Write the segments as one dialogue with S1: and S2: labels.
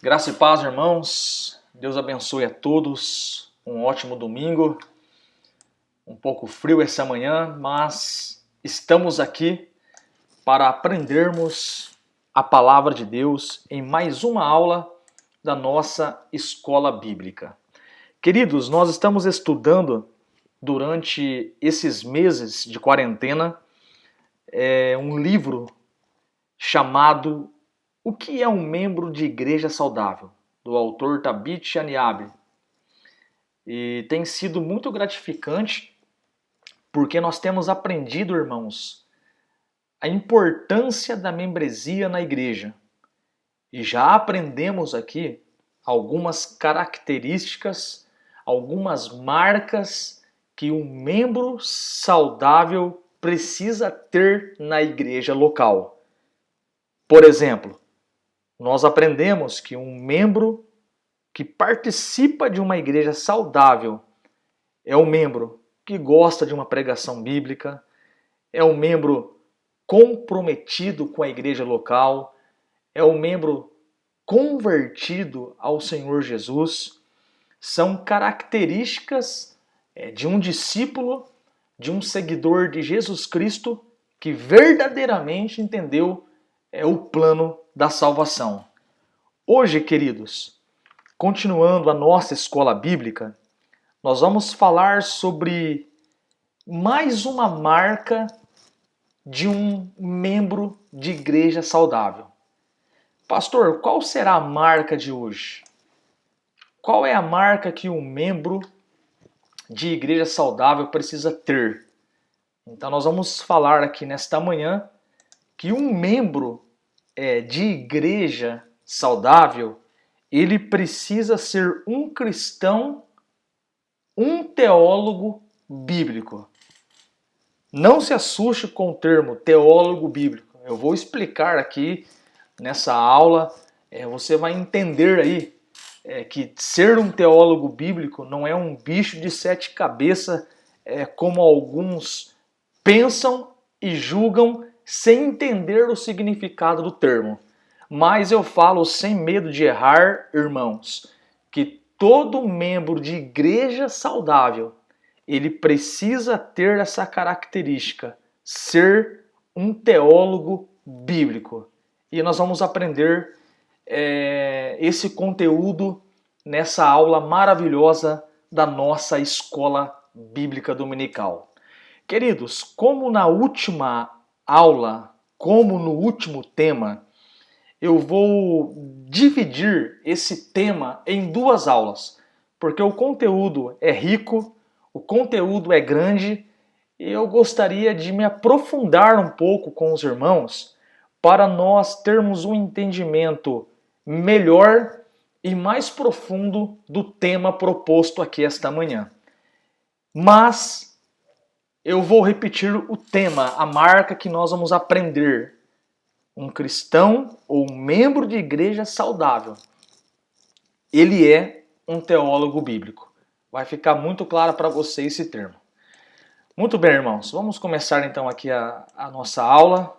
S1: Graça e paz, irmãos. Deus abençoe a todos. Um ótimo domingo. Um pouco frio essa manhã, mas estamos aqui para aprendermos a palavra de Deus em mais uma aula da nossa escola bíblica. Queridos, nós estamos estudando durante esses meses de quarentena um livro chamado O que é um membro de igreja saudável? Do autor Tabith Shaniabi. E tem sido muito gratificante porque nós temos aprendido, irmãos, a importância da membresia na igreja. E já aprendemos aqui algumas características, algumas marcas que um membro saudável precisa ter na igreja local. Por exemplo, nós aprendemos que um membro que participa de uma igreja saudável é um membro que gosta de uma pregação bíblica, é um membro comprometido com a igreja local, é um membro convertido ao Senhor Jesus. São características de um discípulo, de um seguidor de Jesus Cristo que verdadeiramente entendeu o plano da salvação. Hoje, queridos, continuando a nossa escola bíblica, nós vamos falar sobre mais uma marca de um membro de igreja saudável. Pastor, qual será a marca de hoje? Qual é a marca que um membro de igreja saudável precisa ter? Então nós vamos falar aqui nesta manhã que um membro de igreja saudável, ele precisa ser um cristão, um teólogo bíblico. Não se assuste com o termo teólogo bíblico. Eu vou explicar aqui nessa aula, você vai entender aí que ser um teólogo bíblico não é um bicho de sete cabeças, como alguns pensam e julgam sem entender o significado do termo. Mas eu falo sem medo de errar, irmãos, que todo membro de igreja saudável, ele precisa ter essa característica, ser um teólogo bíblico. E nós vamos aprender esse conteúdo nessa aula maravilhosa da nossa escola bíblica dominical. Queridos, como na última aula, como no último tema, eu vou dividir esse tema em duas aulas, porque o conteúdo é rico, o conteúdo é grande, e eu gostaria de me aprofundar um pouco com os irmãos para nós termos um entendimento melhor e mais profundo do tema proposto aqui esta manhã. Mas eu vou repetir o tema, a marca que nós vamos aprender. Um cristão ou um membro de igreja saudável, ele é um teólogo bíblico. Vai ficar muito claro para você esse termo. Muito bem, irmãos. Vamos começar então aqui a nossa aula.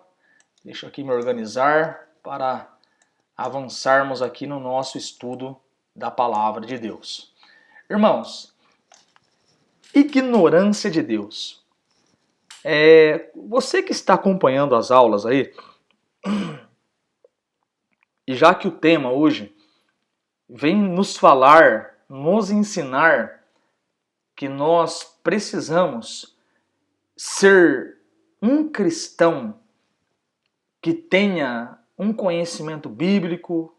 S1: Deixa eu aqui me organizar para avançarmos aqui no nosso estudo da palavra de Deus. Irmãos, ignorância de Deus. Você que está acompanhando as aulas aí, e já que o tema hoje vem nos falar, nos ensinar que nós precisamos ser um cristão que tenha um conhecimento bíblico,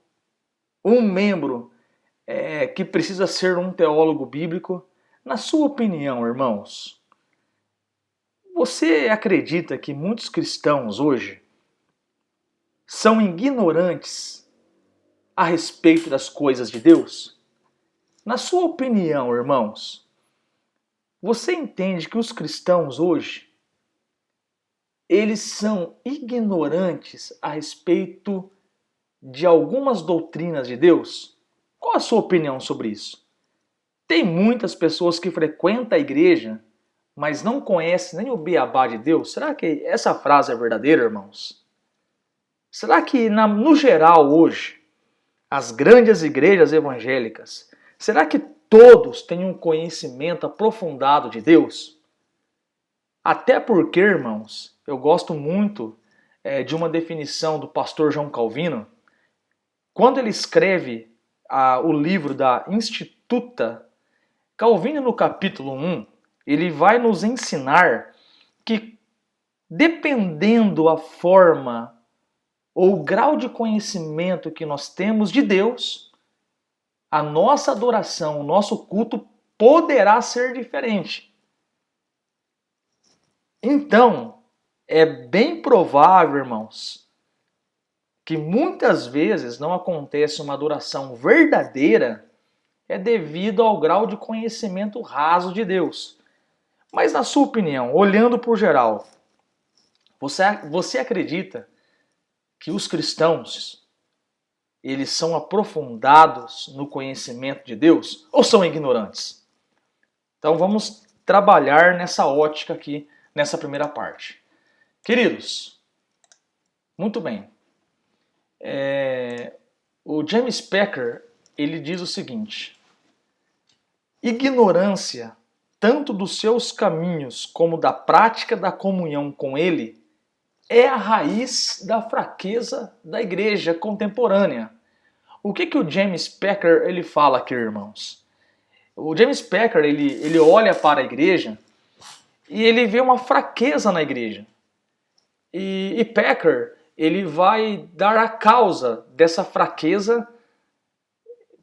S1: um membro que precisa ser um teólogo bíblico. Na sua opinião, irmãos, você acredita que muitos cristãos hoje são ignorantes a respeito das coisas de Deus? Na sua opinião, irmãos, você entende que os cristãos hoje, eles são ignorantes a respeito de algumas doutrinas de Deus? Qual a sua opinião sobre isso? Tem muitas pessoas que frequentam a igreja, mas não conhecem nem o beabá de Deus? Será que essa frase é verdadeira, irmãos? Será que, no geral, hoje, as grandes igrejas evangélicas, será que todos têm um conhecimento aprofundado de Deus? Até porque, irmãos, eu gosto muito de uma definição do pastor João Calvino. Quando ele escreve o livro da Instituta, Calvino, no capítulo 1, ele vai nos ensinar que, dependendo a forma ou o grau de conhecimento que nós temos de Deus, a nossa adoração, o nosso culto poderá ser diferente. Então, é bem provável, irmãos, que muitas vezes não acontece uma adoração verdadeira devido ao grau de conhecimento raso de Deus. Mas, na sua opinião, olhando por geral, você acredita que os cristãos eles são aprofundados no conhecimento de Deus ou são ignorantes? Então vamos trabalhar nessa ótica aqui, nessa primeira parte. Queridos, muito bem. O James Packer, ele diz o seguinte: ignorância, tanto dos seus caminhos como da prática da comunhão com ele, é a raiz da fraqueza da igreja contemporânea. O que o James Packer ele fala aqui, irmãos? O James Packer ele olha para a igreja e ele vê uma fraqueza na igreja. E Packer ele vai dar a causa dessa fraqueza.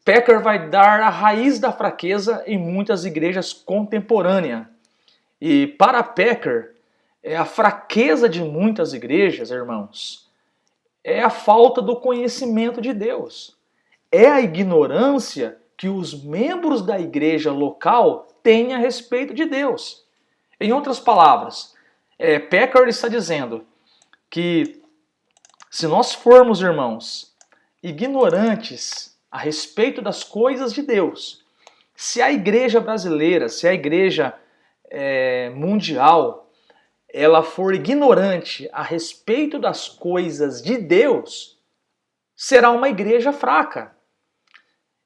S1: Packer vai dar a raiz da fraqueza em muitas igrejas contemporâneas. E para Packer, a fraqueza de muitas igrejas, irmãos, é a falta do conhecimento de Deus. É a ignorância que os membros da igreja local têm a respeito de Deus. Em outras palavras, Packer está dizendo que se nós formos, irmãos, ignorantes a respeito das coisas de Deus, se a igreja brasileira, se a igreja mundial, ela for ignorante a respeito das coisas de Deus, será uma igreja fraca.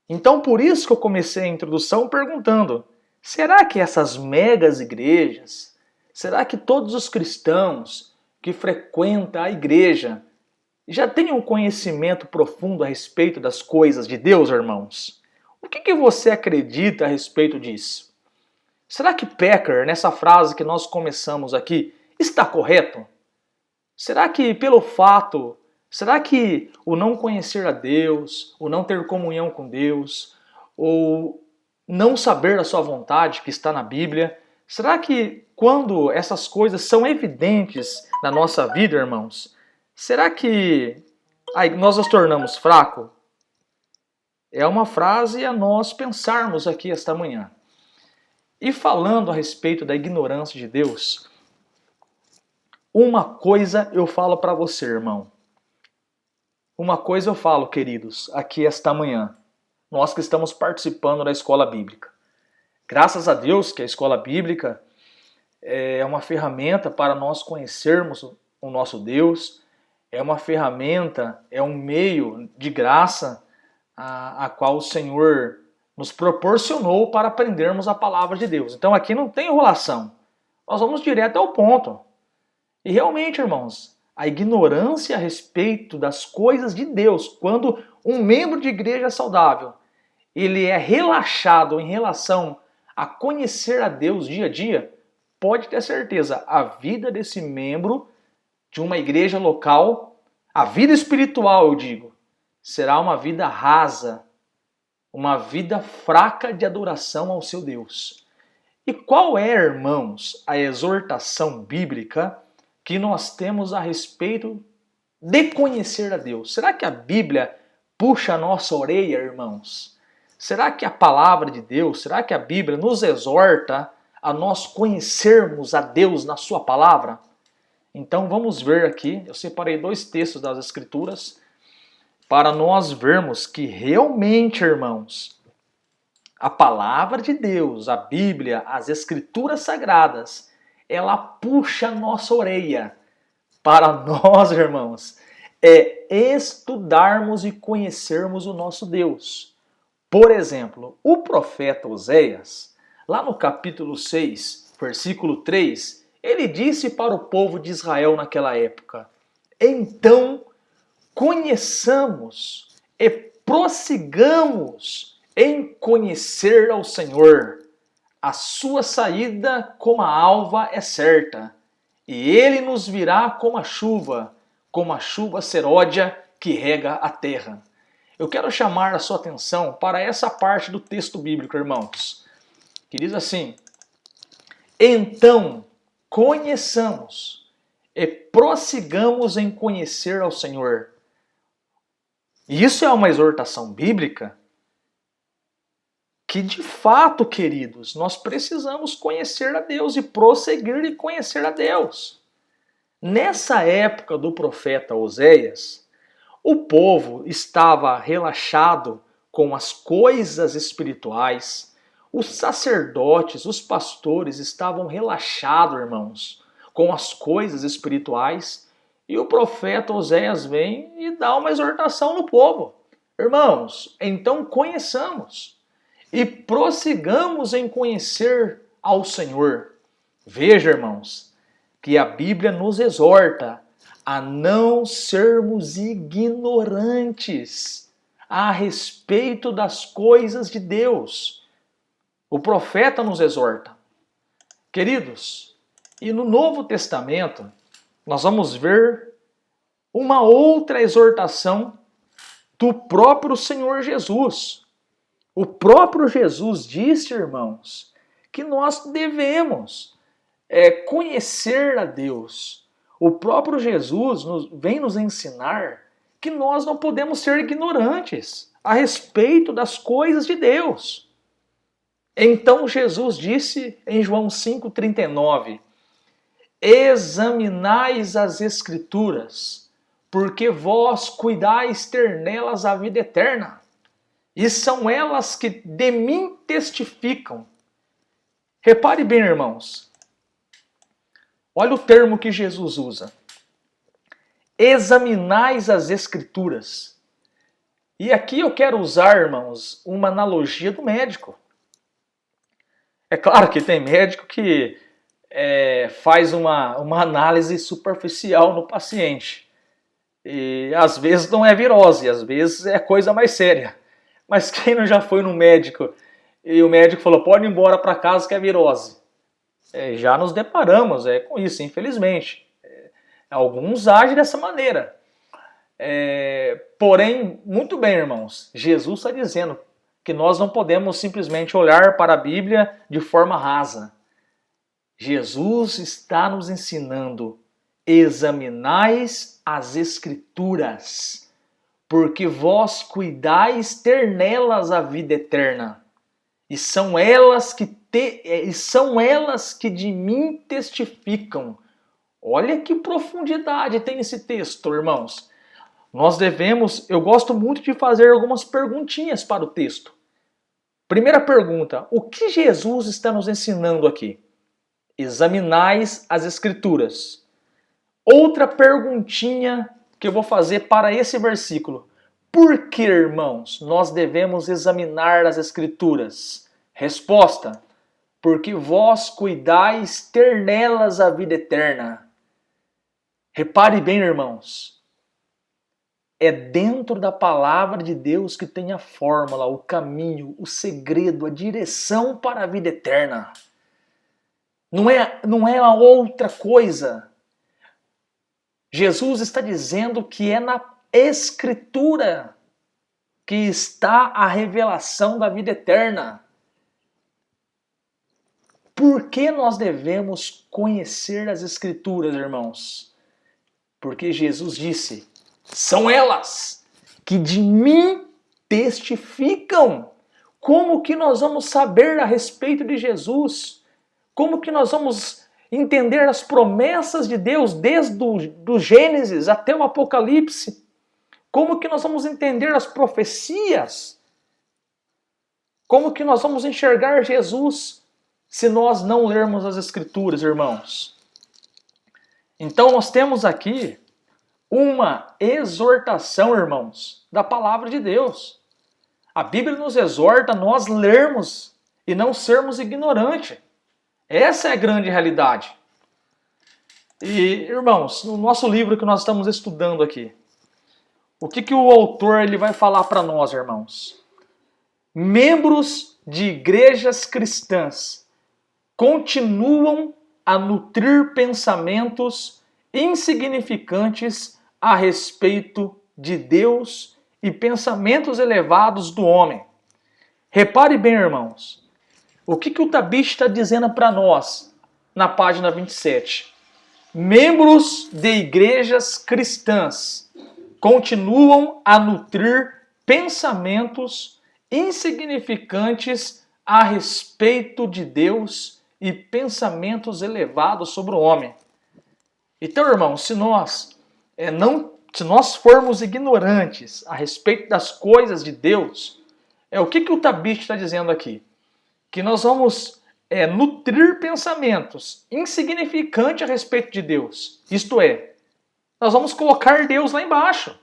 S1: Então, por isso que eu comecei a introdução perguntando: será que essas megas igrejas, será que todos os cristãos que frequentam a igreja já têm um conhecimento profundo a respeito das coisas de Deus, irmãos? O que você acredita a respeito disso? Será que Packer, nessa frase que nós começamos aqui, está correto? Será que será que o não conhecer a Deus, o não ter comunhão com Deus, ou não saber a sua vontade que está na Bíblia, será que quando essas coisas são evidentes na nossa vida, irmãos, será que nós nos tornamos fracos? É uma frase a nós pensarmos aqui esta manhã. E falando a respeito da ignorância de Deus, uma coisa eu falo para você, irmão. Uma coisa eu falo, queridos, aqui esta manhã. Nós que estamos participando da escola bíblica. Graças a Deus que a escola bíblica é uma ferramenta para nós conhecermos o nosso Deus. É uma ferramenta, é um meio de graça a qual o Senhor nos proporcionou para aprendermos a palavra de Deus. Então aqui não tem enrolação. Nós vamos direto ao ponto. E realmente, irmãos, a ignorância a respeito das coisas de Deus, quando um membro de igreja saudável, ele é relaxado em relação a conhecer a Deus dia a dia, pode ter certeza, a vida desse membro de uma igreja local, a vida espiritual, eu digo, será uma vida rasa, uma vida fraca de adoração ao seu Deus. E qual é, irmãos, a exortação bíblica que nós temos a respeito de conhecer a Deus? Será que a Bíblia puxa a nossa orelha, irmãos? Será que a palavra de Deus, será que a Bíblia nos exorta a nós conhecermos a Deus na sua palavra? Então vamos ver aqui, eu separei 2 textos das Escrituras para nós vermos que realmente, irmãos, a palavra de Deus, a Bíblia, as Escrituras Sagradas, ela puxa a nossa orelha para nós, irmãos, é estudarmos e conhecermos o nosso Deus. Por exemplo, o profeta Oséias, lá no capítulo 6, versículo 3, ele disse para o povo de Israel naquela época: então conheçamos e prossigamos em conhecer ao Senhor. A sua saída como a alva é certa, e ele nos virá como a chuva seródia que rega a terra. Eu quero chamar a sua atenção para essa parte do texto bíblico, irmãos, que diz assim: então conheçamos e prossigamos em conhecer ao Senhor. E isso é uma exortação bíblica que, de fato, queridos, nós precisamos conhecer a Deus e prosseguir e conhecer a Deus. Nessa época do profeta Oséias, o povo estava relaxado com as coisas espirituais, os sacerdotes, os pastores estavam relaxados, irmãos, com as coisas espirituais, e o profeta Oséias vem e dá uma exortação no povo. Irmãos, então conheçamos e prossigamos em conhecer ao Senhor. Veja, irmãos, que a Bíblia nos exorta a não sermos ignorantes a respeito das coisas de Deus. O profeta nos exorta. Queridos, e no Novo Testamento, nós vamos ver uma outra exortação do próprio Senhor Jesus. O próprio Jesus disse, irmãos, que nós devemos conhecer a Deus. O próprio Jesus vem nos ensinar que nós não podemos ser ignorantes a respeito das coisas de Deus. Então Jesus disse em João 5,39: examinais as Escrituras, porque vós cuidais ter nelas a vida eterna, e são elas que de mim testificam. Repare bem, irmãos, olha o termo que Jesus usa: examinais as Escrituras. E aqui eu quero usar, irmãos, uma analogia do médico. É claro que tem médico que faz uma análise superficial no paciente. E às vezes não é virose, às vezes é coisa mais séria. Mas quem não já foi no médico e o médico falou: pode ir embora para casa que é virose? Já nos deparamos com isso, infelizmente. Alguns agem dessa maneira. Porém, muito bem, irmãos, Jesus está dizendo que nós não podemos simplesmente olhar para a Bíblia de forma rasa. Jesus está nos ensinando: examinais as Escrituras, porque vós cuidais ter nelas a vida eterna, e são elas que de mim testificam. Olha que profundidade tem esse texto, irmãos. Eu gosto muito de fazer algumas perguntinhas para o texto. Primeira pergunta: o que Jesus está nos ensinando aqui? Examinais as Escrituras. Outra perguntinha que eu vou fazer para esse versículo: por que, irmãos, nós devemos examinar as Escrituras? Resposta: porque vós cuidais ter nelas a vida eterna. Repare bem, irmãos, é dentro da palavra de Deus que tem a fórmula, o caminho, o segredo, a direção para a vida eterna. Não é a outra coisa. Jesus está dizendo que é na Escritura que está a revelação da vida eterna. Por que nós devemos conhecer as Escrituras, irmãos? Porque Jesus disse: são elas que de mim testificam. Como que nós vamos saber a respeito de Jesus? Como que nós vamos entender as promessas de Deus desde do Gênesis até o Apocalipse? Como que nós vamos entender as profecias? Como que nós vamos enxergar Jesus se nós não lermos as Escrituras, irmãos? Então nós temos aqui uma exortação, irmãos, da palavra de Deus. A Bíblia nos exorta a nós lermos e não sermos ignorantes. Essa é a grande realidade. E, irmãos, no nosso livro que nós estamos estudando aqui, o que o autor ele vai falar para nós, irmãos? Membros de igrejas cristãs continuam a nutrir pensamentos insignificantes a respeito de Deus e pensamentos elevados do homem. Repare bem, irmãos, o que o Tabit está dizendo para nós na página 27? Membros de igrejas cristãs continuam a nutrir pensamentos insignificantes a respeito de Deus e pensamentos elevados sobre o homem. Então, irmãos, se nós formos ignorantes a respeito das coisas de Deus, o que o Tabit está dizendo aqui? Que nós vamos nutrir pensamentos insignificantes a respeito de Deus. Isto é, nós vamos colocar Deus lá embaixo.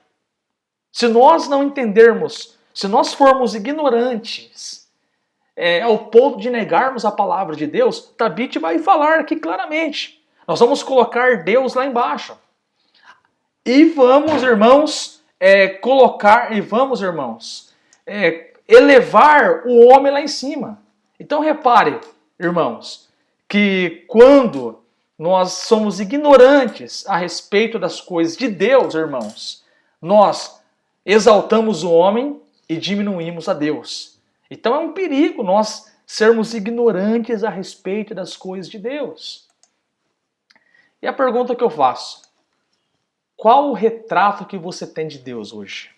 S1: Se nós não entendermos, se nós formos ignorantes ao ponto de negarmos a palavra de Deus, Tabit vai falar aqui claramente. Nós vamos colocar Deus lá embaixo. E vamos, irmãos, elevar o homem lá em cima. Então repare, irmãos, que quando nós somos ignorantes a respeito das coisas de Deus, irmãos, nós exaltamos o homem e diminuímos a Deus. Então é um perigo nós sermos ignorantes a respeito das coisas de Deus. E a pergunta que eu faço: qual o retrato que você tem de Deus hoje?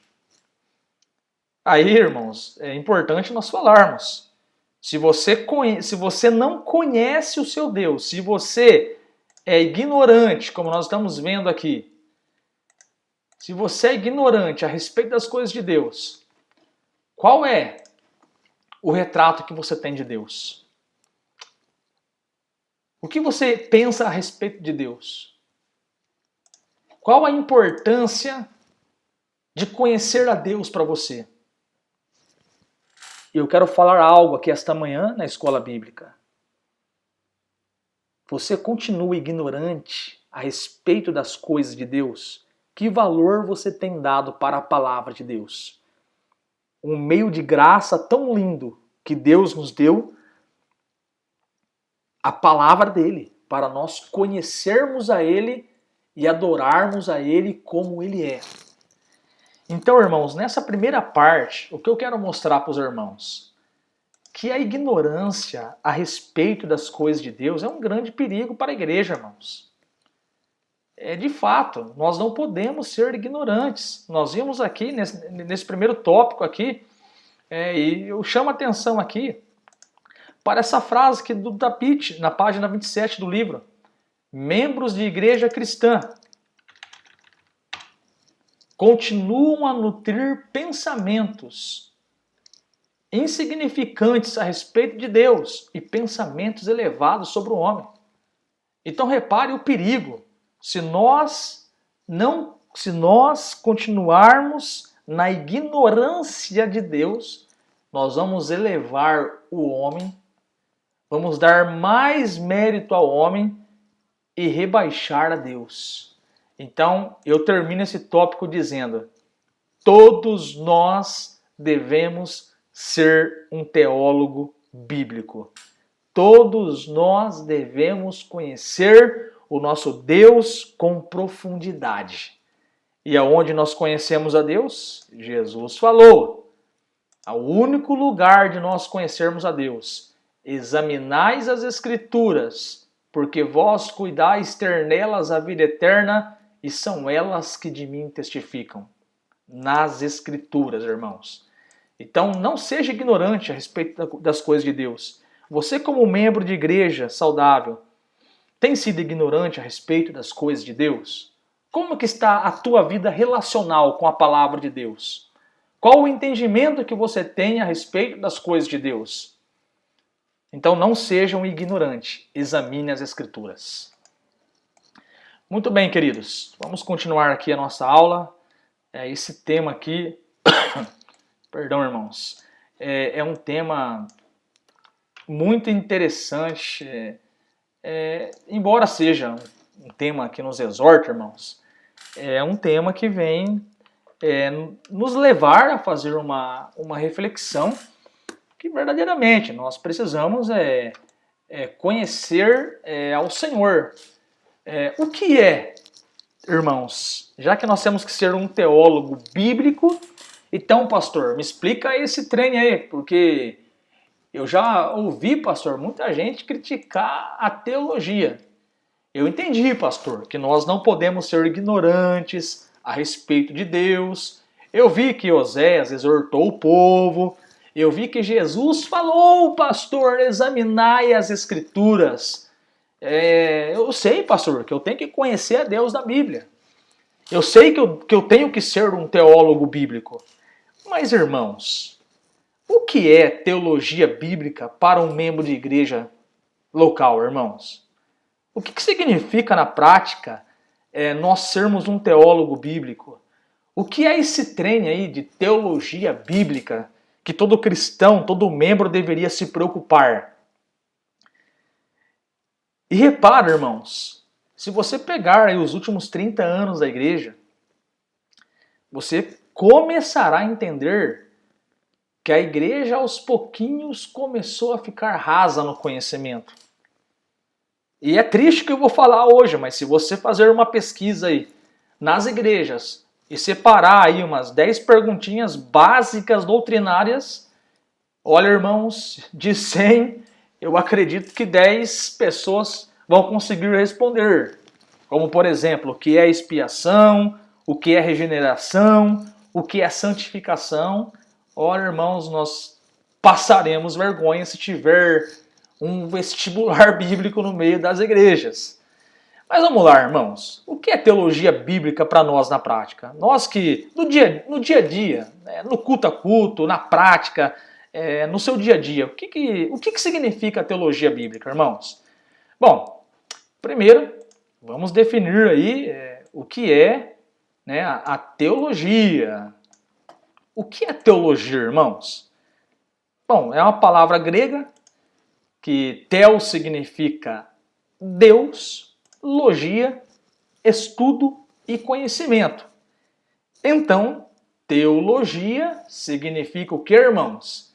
S1: Aí, irmãos, é importante nós falarmos. Se você não conhece o seu Deus, se você é ignorante, como nós estamos vendo aqui, se você é ignorante a respeito das coisas de Deus, qual é o retrato que você tem de Deus? O que você pensa a respeito de Deus? Qual a importância de conhecer a Deus para você? Eu quero falar algo aqui esta manhã na escola bíblica. Você continua ignorante a respeito das coisas de Deus? Que valor você tem dado para a palavra de Deus? Um meio de graça tão lindo que Deus nos deu, a palavra dele, para nós conhecermos a ele e adorarmos a ele como ele é. Então, irmãos, nessa primeira parte, o que eu quero mostrar para os irmãos? Que a ignorância a respeito das coisas de Deus é um grande perigo para a igreja, irmãos. De fato, nós não podemos ser ignorantes. Nós vimos aqui, nesse primeiro tópico aqui, e eu chamo a atenção aqui para essa frase aqui do Tabit, na página 27 do livro. Membros de igreja cristã continuam a nutrir pensamentos insignificantes a respeito de Deus e pensamentos elevados sobre o homem. Então repare o perigo. Se nós continuarmos na ignorância de Deus, nós vamos elevar o homem, vamos dar mais mérito ao homem e rebaixar a Deus. Então, eu termino esse tópico dizendo: todos nós devemos ser um teólogo bíblico. Todos nós devemos conhecer o nosso Deus com profundidade. E aonde nós conhecemos a Deus? Jesus falou. O único lugar de nós conhecermos a Deus: examinais as Escrituras, porque vós cuidais ter nelas a vida eterna, e são elas que de mim testificam. Nas Escrituras, irmãos. Então, não seja ignorante a respeito das coisas de Deus. Você, como membro de igreja saudável, tem sido ignorante a respeito das coisas de Deus? Como que está a tua vida relacional com a palavra de Deus? Qual o entendimento que você tem a respeito das coisas de Deus? Então, não seja um ignorante. Examine as Escrituras. Muito bem, queridos. Vamos continuar aqui a nossa aula. Esse tema aqui, perdão, irmãos, é um tema muito interessante, embora seja um tema que nos exorta, irmãos, é um tema que vem nos levar a fazer uma reflexão que verdadeiramente nós precisamos conhecer ao Senhor. O que é, irmãos? Já que nós temos que ser um teólogo bíblico, então, pastor, me explica esse trem aí, porque eu já ouvi, pastor, muita gente criticar a teologia. Eu entendi, pastor, que nós não podemos ser ignorantes a respeito de Deus. Eu vi que Oséias exortou o povo. Eu vi que Jesus falou, pastor, examinai as Escrituras. Eu sei, pastor, que eu tenho que conhecer a Deus da Bíblia. Eu sei que eu tenho que ser um teólogo bíblico. Mas, irmãos, o que é teologia bíblica para um membro de igreja local, irmãos? O que significa na prática nós sermos um teólogo bíblico? O que é esse trem aí de teologia bíblica que todo cristão, todo membro deveria se preocupar? E repara, irmãos, se você pegar aí os últimos 30 anos da igreja, você começará a entender que a igreja aos pouquinhos começou a ficar rasa no conhecimento. E é triste que eu vou falar hoje, mas se você fazer uma pesquisa aí nas igrejas e separar aí umas 10 perguntinhas básicas doutrinárias, olha, irmãos, de 100, eu acredito que 10 pessoas vão conseguir responder. Como, por exemplo, o que é expiação, o que é regeneração, o que é santificação. Olha, irmãos, nós passaremos vergonha se tiver um vestibular bíblico no meio das igrejas. Mas vamos lá, irmãos. O que é teologia bíblica para nós na prática? Nós que, no dia a dia, no culto a culto, na prática, no seu dia a dia, o que significa teologia bíblica, irmãos? Bom, primeiro, vamos definir aí o que é a teologia. O que é teologia, irmãos? Bom, é uma palavra grega que tel significa Deus, logia, estudo e conhecimento. Então, teologia significa o que, irmãos?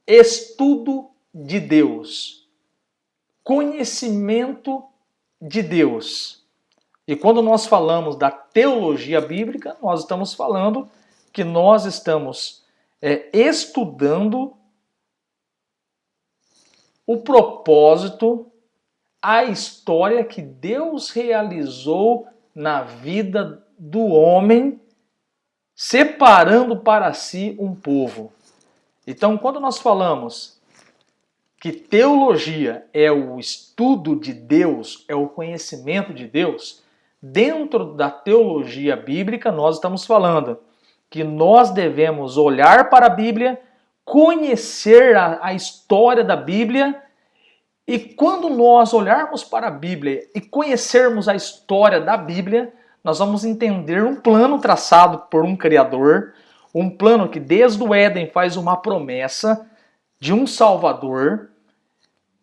S1: Estudo de Deus, conhecimento de Deus. E quando nós falamos da teologia bíblica, nós estamos falando que nós estamos estudando o propósito, a história que Deus realizou na vida do homem, separando para si um povo. Então, quando nós falamos que teologia é o estudo de Deus, é o conhecimento de Deus, dentro da teologia bíblica nós estamos falando que nós devemos olhar para a Bíblia, conhecer a história da Bíblia, e quando nós olharmos para a Bíblia e conhecermos a história da Bíblia, nós vamos entender um plano traçado por um Criador, um plano que desde o Éden faz uma promessa de um Salvador,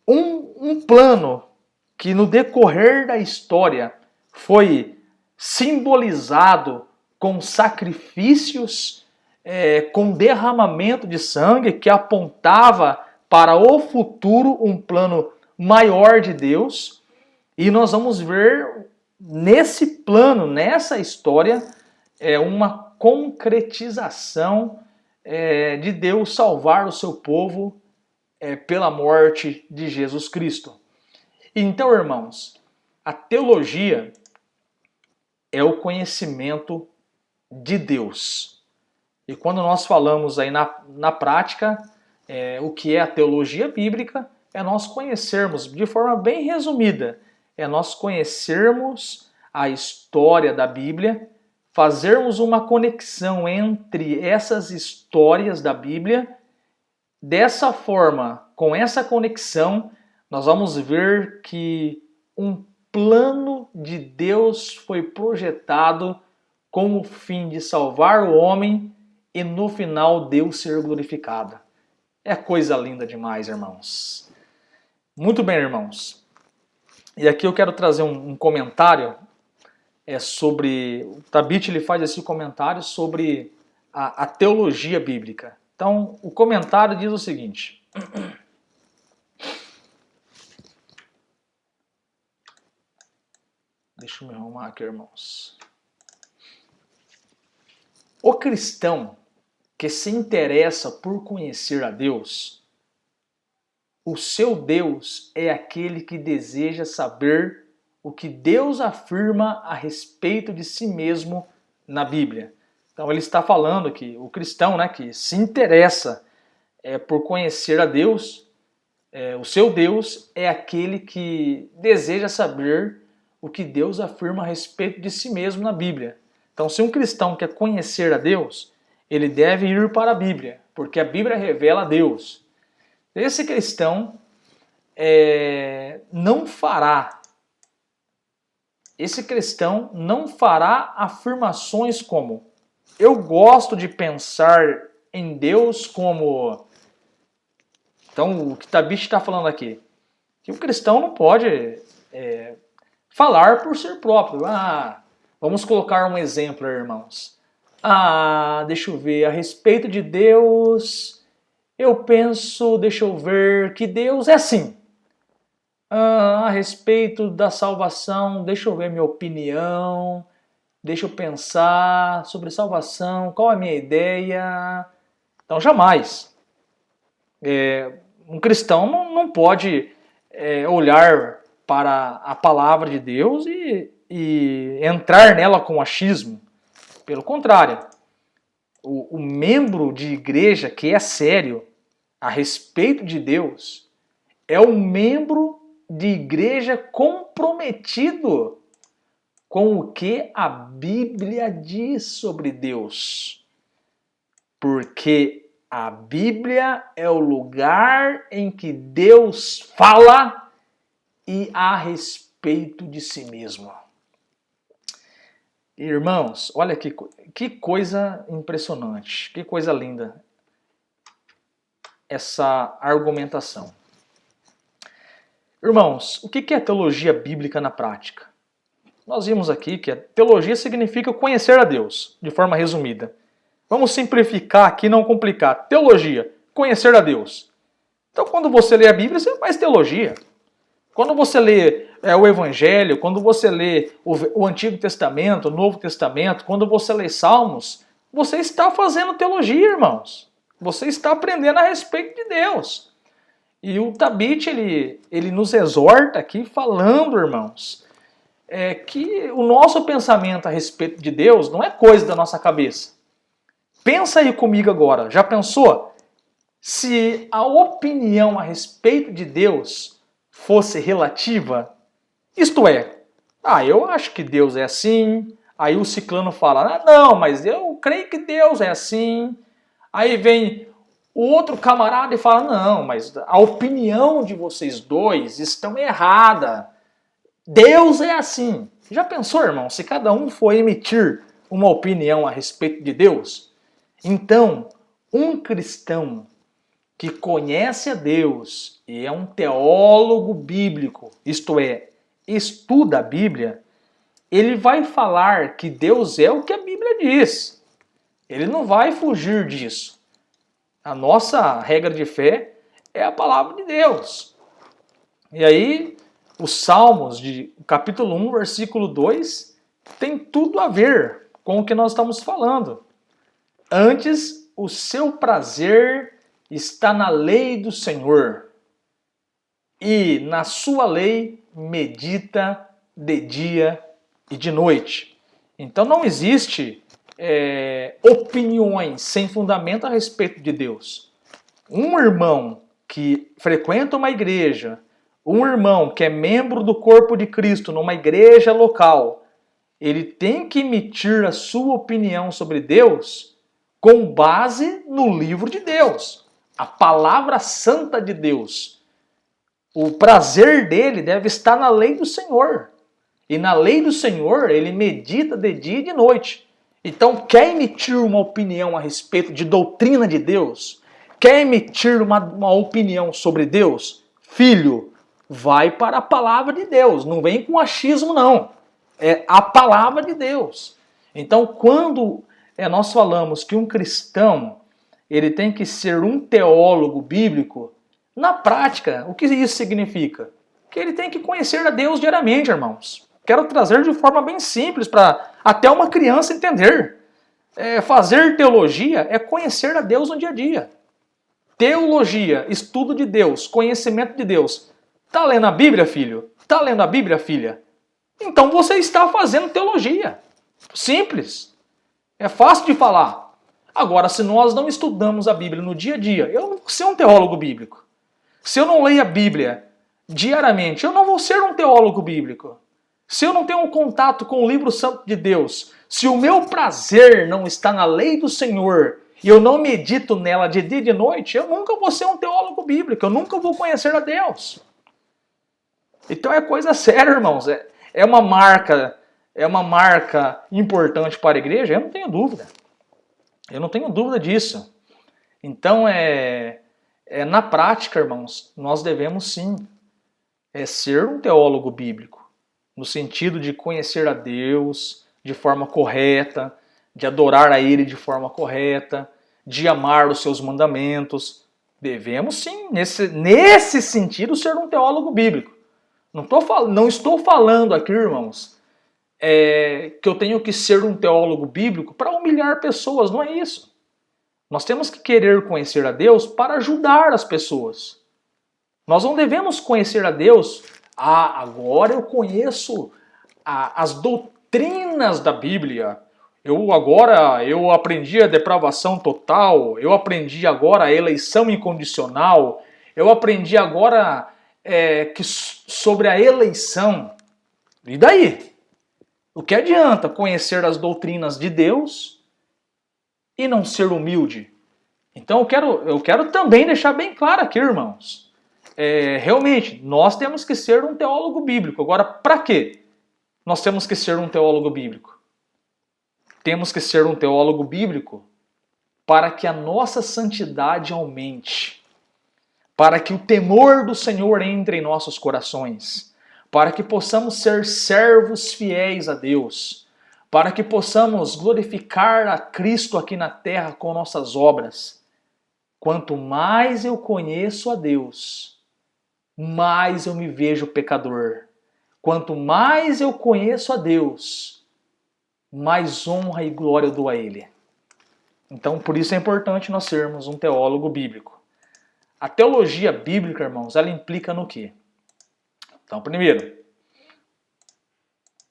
S1: um plano que no decorrer da história foi simbolizado com sacrifícios, com derramamento de sangue que apontava para o futuro um plano maior de Deus. E nós vamos ver nesse plano, nessa história, uma concretização de Deus salvar o seu povo pela morte de Jesus Cristo. Então, irmãos, a teologia é o conhecimento de Deus. E quando nós falamos aí na prática, o que é a teologia bíblica, é nós conhecermos, de forma bem resumida, nós conhecermos a história da Bíblia, fazermos uma conexão entre essas histórias da Bíblia. Dessa forma, com essa conexão, nós vamos ver que um plano de Deus foi projetado com o fim de salvar o homem e no final Deus ser glorificado. É coisa linda demais, irmãos. Muito bem, irmãos. E aqui eu quero trazer um comentário sobre... O Tabit ele faz esse comentário sobre a teologia bíblica. Então, o comentário diz o seguinte... Deixa eu me arrumar aqui, irmãos. O cristão que se interessa por conhecer a Deus, o seu Deus é aquele que deseja saber o que Deus afirma a respeito de si mesmo na Bíblia. Então ele está falando que o cristão, né, que se interessa por conhecer a Deus, o seu Deus é aquele que deseja saber o que Deus afirma a respeito de si mesmo na Bíblia. Então, se um cristão quer conhecer a Deus, ele deve ir para a Bíblia, porque a Bíblia revela a Deus. Esse cristão não fará afirmações como: eu gosto de pensar em Deus como... Então, o que Tabit está falando aqui, que o cristão não pode falar por si próprio. Vamos colocar um exemplo, irmãos. Deixa eu ver, a respeito de Deus, eu penso, deixa eu ver, que Deus é assim. A respeito da salvação, deixa eu ver minha opinião, deixa eu pensar sobre salvação, qual é a minha ideia. Então, jamais. Um cristão não pode olhar para a palavra de Deus e entrar nela com achismo. Pelo contrário, o membro de igreja que é sério a respeito de Deus é um membro de igreja comprometido com o que a Bíblia diz sobre Deus. Porque a Bíblia é o lugar em que Deus fala e a respeito de si mesmo. Irmãos, olha que coisa impressionante, que coisa linda essa argumentação. Irmãos, o que é teologia bíblica na prática? Nós vimos aqui que a teologia significa conhecer a Deus, de forma resumida. Vamos simplificar aqui, não complicar. Teologia, conhecer a Deus. Então, quando você lê a Bíblia, você faz teologia. Quando você lê o Evangelho, quando você lê o Antigo Testamento, o Novo Testamento, quando você lê Salmos, você está fazendo teologia, irmãos. Você está aprendendo a respeito de Deus. E o Tabit, ele nos exorta aqui falando, irmãos, que o nosso pensamento a respeito de Deus não é coisa da nossa cabeça. Pensa aí comigo agora, já pensou? Se a opinião a respeito de Deus fosse relativa, isto é, eu acho que Deus é assim, aí o ciclano fala, não, mas eu creio que Deus é assim, aí vem o outro camarada e fala, não, mas a opinião de vocês dois estão errada, Deus é assim. Já pensou, irmão, se cada um for emitir uma opinião a respeito de Deus? Então, um cristão que conhece a Deus e é um teólogo bíblico, isto é, estuda a Bíblia, ele vai falar que Deus é o que a Bíblia diz. Ele não vai fugir disso. A nossa regra de fé é a palavra de Deus. E aí, os Salmos, de capítulo 1, versículo 2, tem tudo a ver com o que nós estamos falando. Antes, o seu prazer está na lei do Senhor, e na sua lei medita de dia e de noite. Então não existe opiniões sem fundamento a respeito de Deus. Um irmão que frequenta uma igreja, um irmão que é membro do corpo de Cristo numa igreja local, ele tem que emitir a sua opinião sobre Deus com base no livro de Deus, a palavra santa de Deus. O prazer dele deve estar na lei do Senhor. E na lei do Senhor, ele medita de dia e de noite. Então, quer emitir uma opinião a respeito de doutrina de Deus? Quer emitir uma opinião sobre Deus? Filho, vai para a palavra de Deus. Não vem com achismo, não. É a palavra de Deus. Então, quando nós falamos que um cristão ele tem que ser um teólogo bíblico, na prática, o que isso significa? Que ele tem que conhecer a Deus diariamente, irmãos. Quero trazer de forma bem simples para até uma criança entender. Fazer teologia é conhecer a Deus no dia a dia. Teologia, estudo de Deus, conhecimento de Deus. Está lendo a Bíblia, filho? Está lendo a Bíblia, filha? Então você está fazendo teologia. Simples. É fácil de falar. Agora, se nós não estudamos a Bíblia no dia a dia, eu não vou ser um teólogo bíblico. Se eu não leio a Bíblia diariamente, eu não vou ser um teólogo bíblico. Se eu não tenho um contato com o livro santo de Deus, se o meu prazer não está na lei do Senhor e eu não medito nela de dia e de noite, eu nunca vou ser um teólogo bíblico, eu nunca vou conhecer a Deus. Então é coisa séria, irmãos. É uma marca importante para a igreja, eu não tenho dúvida. Eu não tenho dúvida disso. Então, na prática, irmãos, nós devemos sim ser um teólogo bíblico, no sentido de conhecer a Deus de forma correta, de adorar a Ele de forma correta, de amar os seus mandamentos. Devemos sim, nesse sentido, ser um teólogo bíblico. Não estou falando aqui, irmãos, que eu tenho que ser um teólogo bíblico para humilhar pessoas, não é isso. Nós temos que querer conhecer a Deus para ajudar as pessoas. Nós não devemos conhecer a Deus, agora eu conheço as doutrinas da Bíblia, eu aprendi a depravação total, eu aprendi agora a eleição incondicional, eu aprendi agora sobre a eleição. E daí? O que adianta conhecer as doutrinas de Deus e não ser humilde? Então eu quero também deixar bem claro aqui, irmãos. Realmente, nós temos que ser um teólogo bíblico. Agora, para quê? Nós temos que ser um teólogo bíblico. Temos que ser um teólogo bíblico para que a nossa santidade aumente, para que o temor do Senhor entre em nossos corações, para que possamos ser servos fiéis a Deus, para que possamos glorificar a Cristo aqui na terra com nossas obras. Quanto mais eu conheço a Deus, mais eu me vejo pecador. Quanto mais eu conheço a Deus, mais honra e glória eu dou a Ele. Então, por isso é importante nós sermos um teólogo bíblico. A teologia bíblica, irmãos, ela implica no quê? Então, primeiro,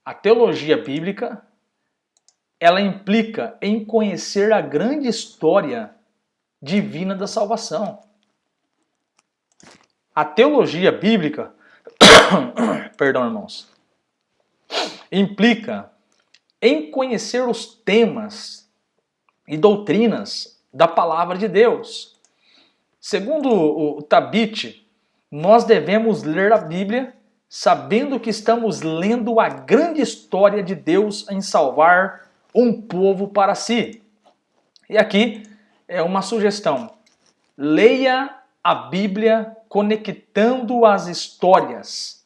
S1: a teologia bíblica, ela implica em conhecer a grande história divina da salvação. A teologia bíblica, perdão, irmãos, implica em conhecer os temas e doutrinas da palavra de Deus. Segundo o Tabit, nós devemos ler a Bíblia sabendo que estamos lendo a grande história de Deus em salvar um povo para si. E aqui é uma sugestão. Leia a Bíblia conectando as histórias,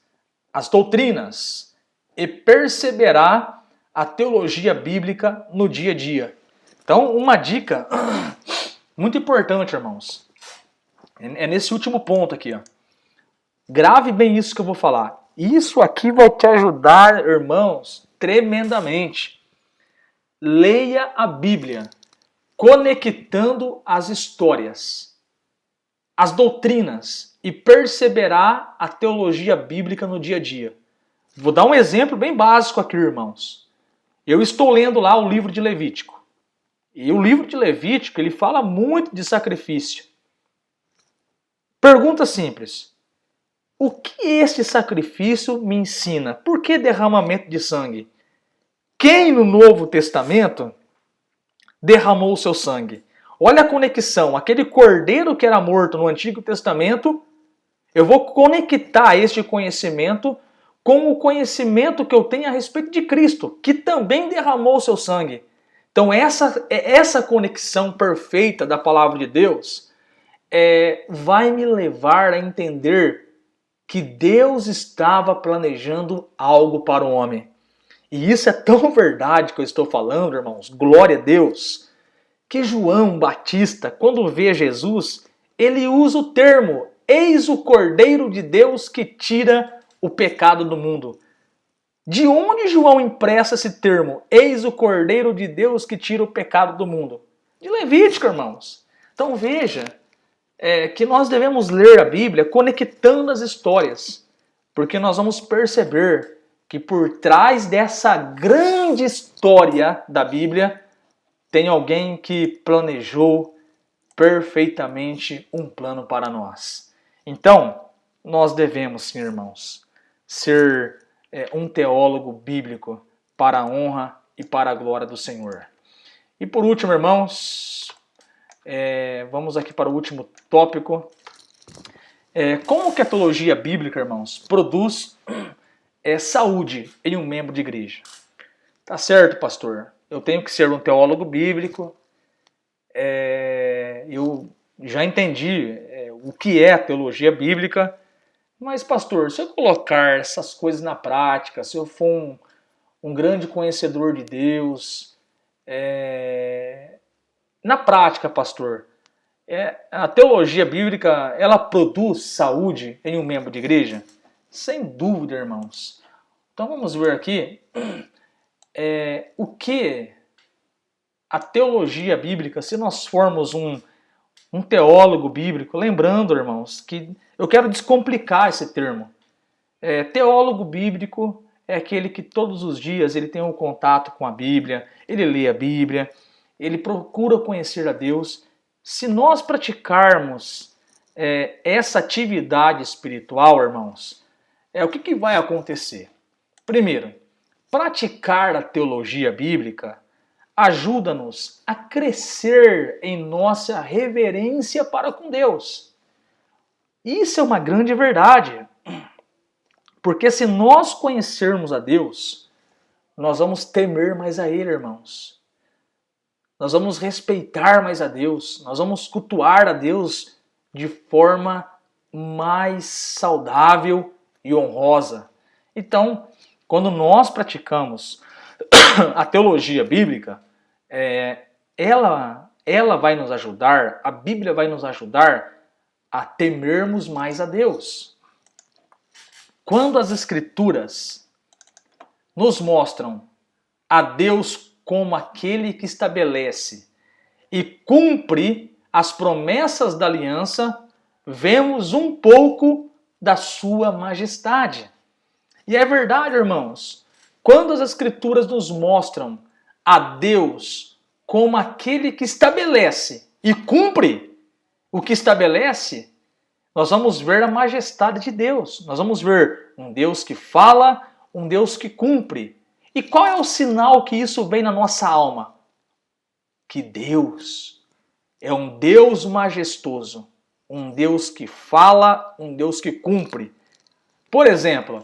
S1: as doutrinas, e perceberá a teologia bíblica no dia a dia. Então, uma dica muito importante, irmãos, é nesse último ponto aqui. Grave bem isso que eu vou falar. Isso aqui vai te ajudar, irmãos, tremendamente. Leia a Bíblia conectando as histórias, as doutrinas, e perceberá a teologia bíblica no dia a dia. Vou dar um exemplo bem básico aqui, irmãos. Eu estou lendo lá o livro de Levítico. E o livro de Levítico, ele fala muito de sacrifício. Pergunta simples. O que este sacrifício me ensina? Por que derramamento de sangue? Quem no Novo Testamento derramou o seu sangue? Olha a conexão. Aquele cordeiro que era morto no Antigo Testamento, eu vou conectar este conhecimento com o conhecimento que eu tenho a respeito de Cristo, que também derramou o seu sangue. Então essa conexão perfeita da palavra de Deus vai me levar a entender que Deus estava planejando algo para o homem. E isso é tão verdade que eu estou falando, irmãos, glória a Deus, que João Batista, quando vê Jesus, ele usa o termo, eis o Cordeiro de Deus que tira o pecado do mundo. De onde João empresta esse termo, eis o Cordeiro de Deus que tira o pecado do mundo? De Levítico, irmãos. Então veja que nós devemos ler a Bíblia conectando as histórias, porque nós vamos perceber que por trás dessa grande história da Bíblia tem alguém que planejou perfeitamente um plano para nós. Então, nós devemos, sim, irmãos, ser um teólogo bíblico para a honra e para a glória do Senhor. E por último, irmãos, vamos aqui para o último tópico. Como que a teologia bíblica, irmãos, produz saúde em um membro de igreja? Tá certo, pastor. Eu tenho que ser um teólogo bíblico. Eu já entendi o que é a teologia bíblica. Mas, pastor, se eu colocar essas coisas na prática, se eu for um grande conhecedor de Deus, na prática, pastor, a teologia bíblica, ela produz saúde em um membro de igreja? Sem dúvida, irmãos. Então vamos ver aqui o que a teologia bíblica, se nós formos um teólogo bíblico, lembrando, irmãos, que eu quero descomplicar esse termo. Teólogo bíblico é aquele que todos os dias ele tem um contato com a Bíblia, ele lê a Bíblia, ele procura conhecer a Deus. Se nós praticarmos essa atividade espiritual, irmãos, o que vai acontecer? Primeiro, praticar a teologia bíblica ajuda-nos a crescer em nossa reverência para com Deus. Isso é uma grande verdade, porque se nós conhecermos a Deus, nós vamos temer mais a Ele, irmãos. Nós vamos respeitar mais a Deus, nós vamos cultuar a Deus de forma mais saudável e honrosa. Então, quando nós praticamos a teologia bíblica, ela vai nos ajudar, a Bíblia vai nos ajudar a temermos mais a Deus. Quando as Escrituras nos mostram a Deus como aquele que estabelece e cumpre as promessas da aliança, vemos um pouco da sua majestade. E é verdade, irmãos, quando as Escrituras nos mostram a Deus como aquele que estabelece e cumpre o que estabelece, nós vamos ver a majestade de Deus. Nós vamos ver um Deus que fala, um Deus que cumpre. E qual é o sinal que isso vem na nossa alma? Que Deus é um Deus majestoso, um Deus que fala, um Deus que cumpre. Por exemplo,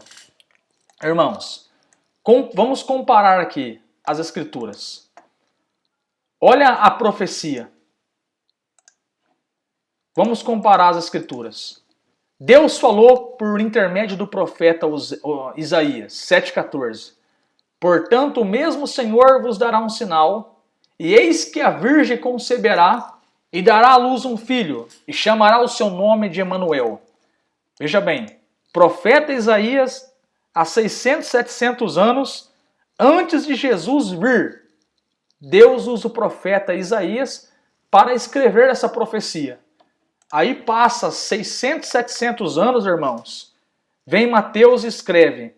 S1: irmãos, vamos comparar aqui as Escrituras. Olha a profecia. Vamos comparar as Escrituras. Deus falou por intermédio do profeta Isaías, 7,14. Portanto, o mesmo Senhor vos dará um sinal, e eis que a Virgem conceberá e dará à luz um filho, e chamará o seu nome de Emanuel. Veja bem, profeta Isaías, há 600, 700 anos, antes de Jesus vir, Deus usa o profeta Isaías para escrever essa profecia. Aí passa 600, 700 anos, irmãos, vem Mateus e escreve,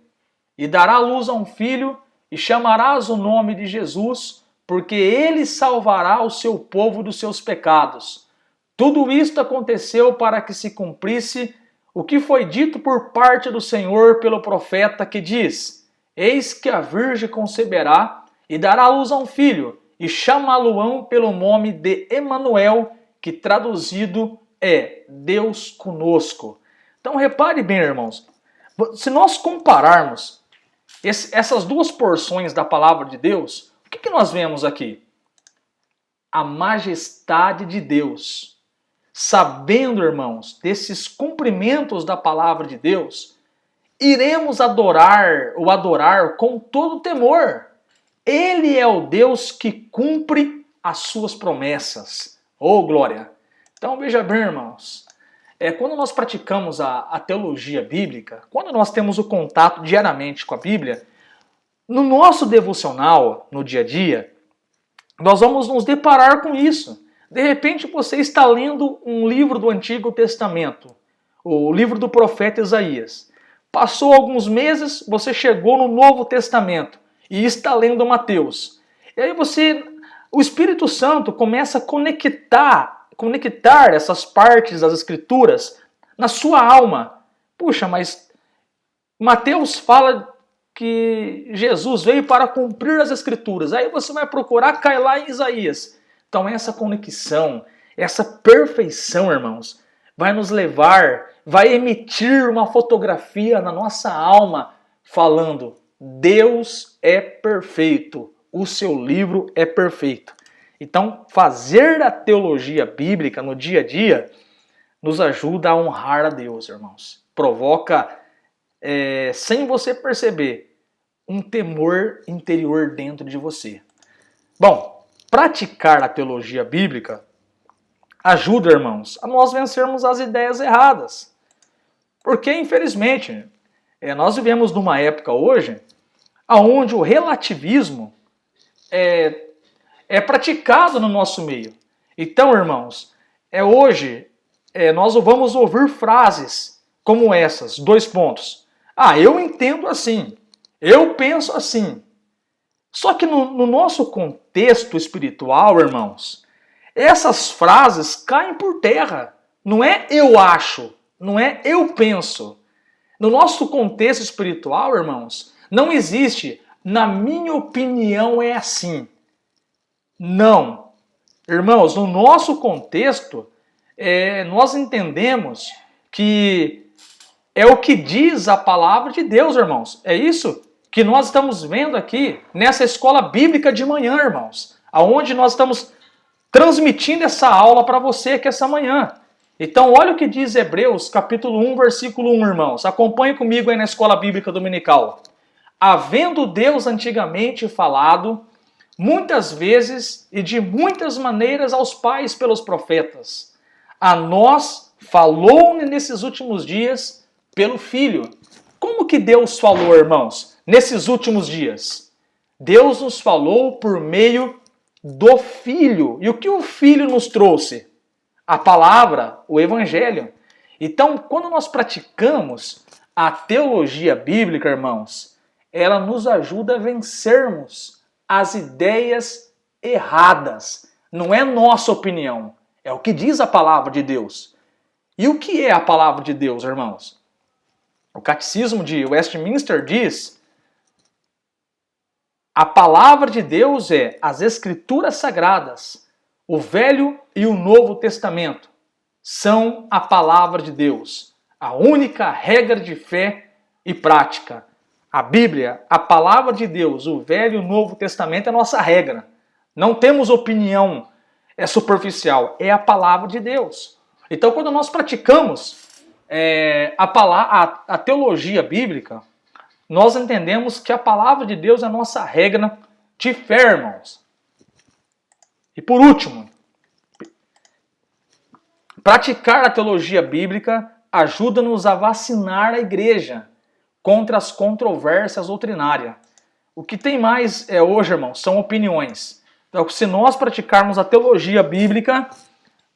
S1: e dará à luz a um filho, e chamarás o nome de Jesus, porque ele salvará o seu povo dos seus pecados. Tudo isto aconteceu para que se cumprisse o que foi dito por parte do Senhor pelo profeta que diz: eis que a Virgem conceberá e dará à luz a um filho, e chamá-lo-ão pelo nome de Emanuel, que traduzido é Deus conosco. Então repare bem, irmãos, Se nós compararmos essas duas porções da palavra de Deus, o que nós vemos aqui? A majestade de Deus. Sabendo, irmãos, desses cumprimentos da palavra de Deus, iremos adorar com todo temor. Ele é o Deus que cumpre as suas promessas. Oh, glória! Então, veja bem, irmãos, quando nós praticamos a teologia bíblica, quando nós temos o contato diariamente com a Bíblia, no nosso devocional, no dia a dia, nós vamos nos deparar com isso. De repente você está lendo um livro do Antigo Testamento, o livro do profeta Isaías. Passou alguns meses, você chegou no Novo Testamento e está lendo Mateus. E aí o Espírito Santo começa a conectar essas partes das Escrituras na sua alma. Puxa, mas Mateus fala que Jesus veio para cumprir as Escrituras. Aí você vai procurar, cai lá em Isaías. Então essa conexão, essa perfeição, irmãos, vai nos levar, vai emitir uma fotografia na nossa alma falando: Deus é perfeito, o seu livro é perfeito. Então, fazer a teologia bíblica no dia a dia nos ajuda a honrar a Deus, irmãos. Provoca, sem você perceber, um temor interior dentro de você. Bom, praticar a teologia bíblica ajuda, irmãos, a nós vencermos as ideias erradas. Porque, infelizmente, nós vivemos numa época hoje onde o relativismo é praticado no nosso meio. Então, irmãos, hoje nós vamos ouvir frases como essas, 2 pontos. Eu entendo assim, eu penso assim. Só que no nosso contexto espiritual, irmãos, essas frases caem por terra. Não é eu acho, não é eu penso. No nosso contexto espiritual, irmãos, não existe, na minha opinião é assim. Não. Irmãos, no nosso contexto, nós entendemos que é o que diz a palavra de Deus, irmãos. É isso que nós estamos vendo aqui nessa escola bíblica de manhã, irmãos. Aonde nós estamos transmitindo essa aula para você aqui essa manhã. Então, olha o que diz Hebreus, capítulo 1, versículo 1, irmãos. Acompanhe comigo aí na escola bíblica dominical. Havendo Deus antigamente falado muitas vezes e de muitas maneiras aos pais pelos profetas, a nós falou nesses últimos dias pelo Filho. Como que Deus falou, irmãos, nesses últimos dias? Deus nos falou por meio do Filho. E o que o Filho nos trouxe? A palavra, o Evangelho. Então, quando nós praticamos a teologia bíblica, irmãos, ela nos ajuda a vencermos as ideias erradas. Não é nossa opinião, é o que diz a palavra de Deus. E o que é a palavra de Deus, irmãos? O Catecismo de Westminster diz: a palavra de Deus é as Escrituras Sagradas, o Velho e o Novo Testamento. São a palavra de Deus, a única regra de fé e prática. A Bíblia, a palavra de Deus, o Velho e o Novo Testamento é a nossa regra. Não temos opinião superficial, é a palavra de Deus. Então, quando nós praticamos a teologia bíblica, nós entendemos que a palavra de Deus é a nossa regra de fé, irmãos. E por último, praticar a teologia bíblica ajuda-nos a vacinar a igreja contra as controvérsias doutrinárias. O que tem mais hoje, irmãos, são opiniões. Então, se nós praticarmos a teologia bíblica,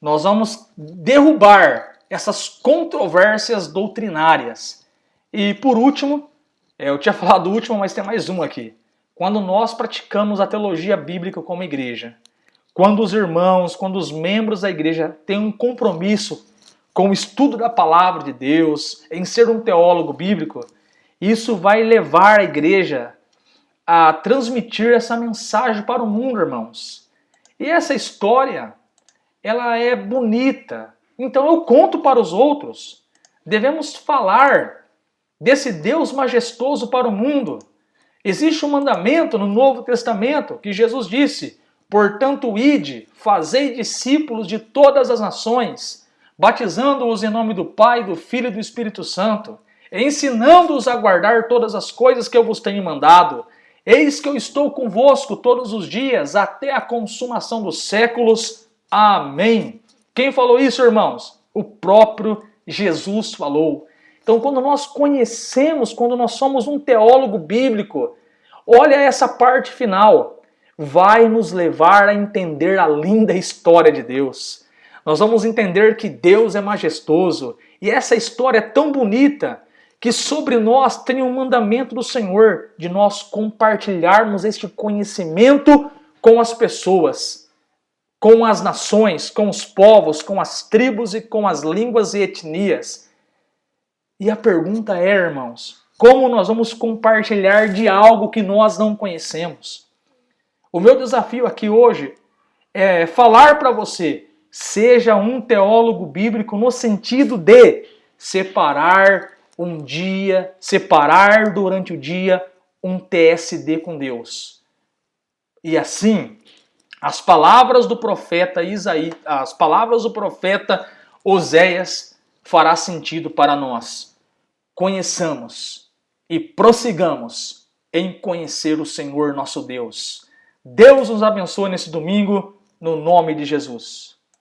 S1: nós vamos derrubar essas controvérsias doutrinárias. E por último, eu tinha falado o último, mas tem mais um aqui. Quando nós praticamos a teologia bíblica como igreja, quando os irmãos, quando os membros da igreja têm um compromisso com o estudo da palavra de Deus, em ser um teólogo bíblico, isso vai levar a igreja a transmitir essa mensagem para o mundo, irmãos. E essa história, ela é bonita. Então eu conto para os outros. Devemos falar desse Deus majestoso para o mundo. Existe um mandamento no Novo Testamento que Jesus disse: portanto, ide, fazei discípulos de todas as nações, batizando-os em nome do Pai, do Filho e do Espírito Santo, ensinando-os a guardar todas as coisas que eu vos tenho mandado. Eis que eu estou convosco todos os dias, até a consumação dos séculos. Amém. Quem falou isso, irmãos? O próprio Jesus falou. Então, quando nós conhecemos, quando nós somos um teólogo bíblico, olha essa parte final, vai nos levar a entender a linda história de Deus. Nós vamos entender que Deus é majestoso e essa história é tão bonita que sobre nós tem um mandamento do Senhor de nós compartilharmos este conhecimento com as pessoas, com as nações, com os povos, com as tribos e com as línguas e etnias. E a pergunta é, irmãos, como nós vamos compartilhar de algo que nós não conhecemos? O meu desafio aqui hoje é falar para você, seja um teólogo bíblico no sentido de separar um dia, separar durante o dia um TSD com Deus. E assim, as palavras do profeta Isaías, as palavras do profeta Oséias fará sentido para nós. Conheçamos e prossigamos em conhecer o Senhor nosso Deus. Deus nos abençoe nesse domingo, no nome de Jesus.